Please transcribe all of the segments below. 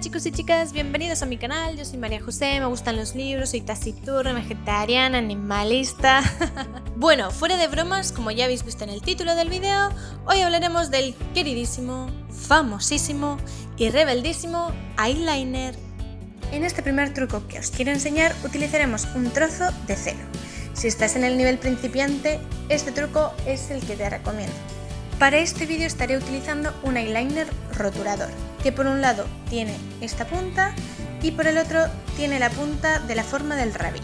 chicos y chicas, bienvenidos a mi canal. Yo soy María José, me gustan los libros, soy taciturna, vegetariana, animalista. Bueno, fuera de bromas, como ya habéis visto en el título del video, hoy hablaremos del queridísimo, famosísimo y rebeldísimo eyeliner. En este primer truco que os quiero enseñar utilizaremos un trozo de celo. Si estás en el nivel principiante, este truco es el que te recomiendo. Para este vídeo estaré utilizando un eyeliner rotulador, que por un lado tiene esta punta y por el otro tiene la punta de la forma del rabillo.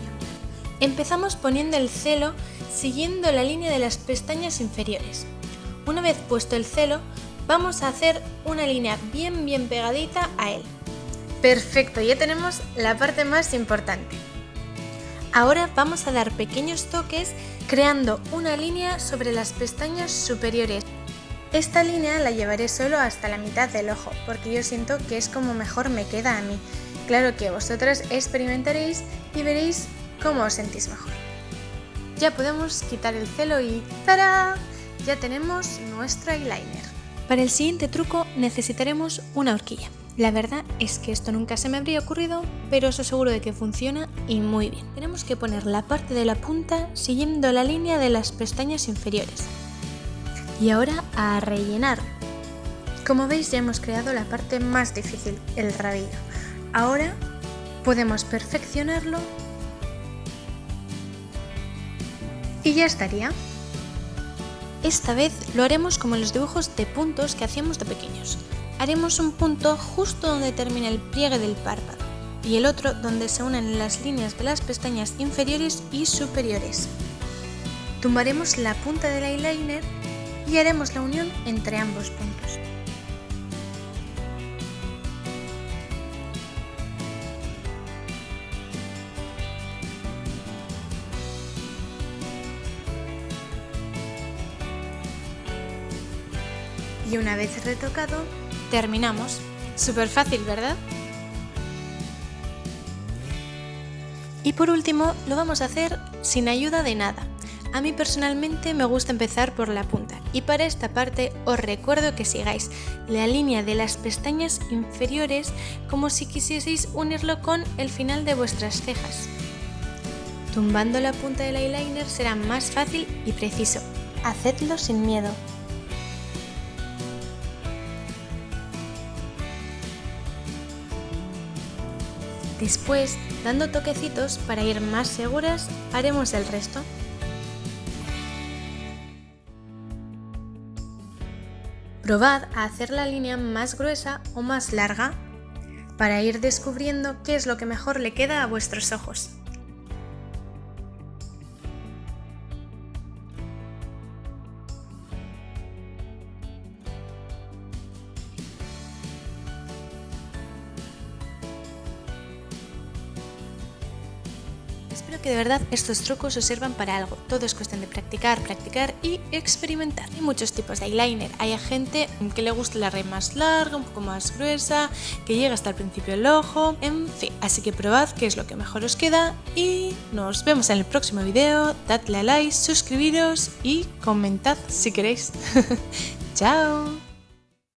Empezamos poniendo el celo siguiendo la línea de las pestañas inferiores. Una vez puesto el celo, vamos a hacer una línea bien pegadita a él. Perfecto, ya tenemos la parte más importante. Ahora vamos a dar pequeños toques creando una línea sobre las pestañas superiores. Esta línea la llevaré solo hasta la mitad del ojo, porque yo siento que es como mejor me queda a mí. Claro que vosotros experimentaréis y veréis cómo os sentís mejor. Ya podemos quitar el celo y ¡tarán! Ya tenemos nuestro eyeliner. Para el siguiente truco necesitaremos una horquilla. La verdad es que esto nunca se me habría ocurrido, pero os aseguro de que funciona y muy bien. Tenemos que poner la parte de la punta siguiendo la línea de las pestañas inferiores. Y ahora a rellenar. Como veis ya hemos creado la parte más difícil, el rabillo. Ahora podemos perfeccionarlo y ya estaría. Esta vez lo haremos como en los dibujos de puntos que hacíamos de pequeños. Haremos un punto justo donde termina el pliegue del párpado y el otro donde se unen las líneas de las pestañas inferiores y superiores. Tumbaremos la punta del eyeliner y haremos la unión entre ambos puntos. Y una vez retocado, terminamos. Súper fácil, ¿verdad? Y por último, lo vamos a hacer sin ayuda de nada. A mí personalmente me gusta empezar por la punta y para esta parte os recuerdo que sigáis la línea de las pestañas inferiores como si quisieseis unirlo con el final de vuestras cejas. Tumbando la punta del eyeliner será más fácil y preciso. Hacedlo sin miedo. Después, dando toquecitos para ir más seguras, haremos el resto. Probad a hacer la línea más gruesa o más larga para ir descubriendo qué es lo que mejor le queda a vuestros ojos. Espero que de verdad estos trucos os sirvan para algo. Todo es cuestión de practicar y experimentar. Hay muchos tipos de eyeliner. Hay gente que le gusta la raíz más larga, un poco más gruesa, que llega hasta el principio del ojo, en fin. Así que probad qué es lo que mejor os queda y nos vemos en el próximo video. Dadle a like, suscribiros y comentad si queréis. ¡Chao!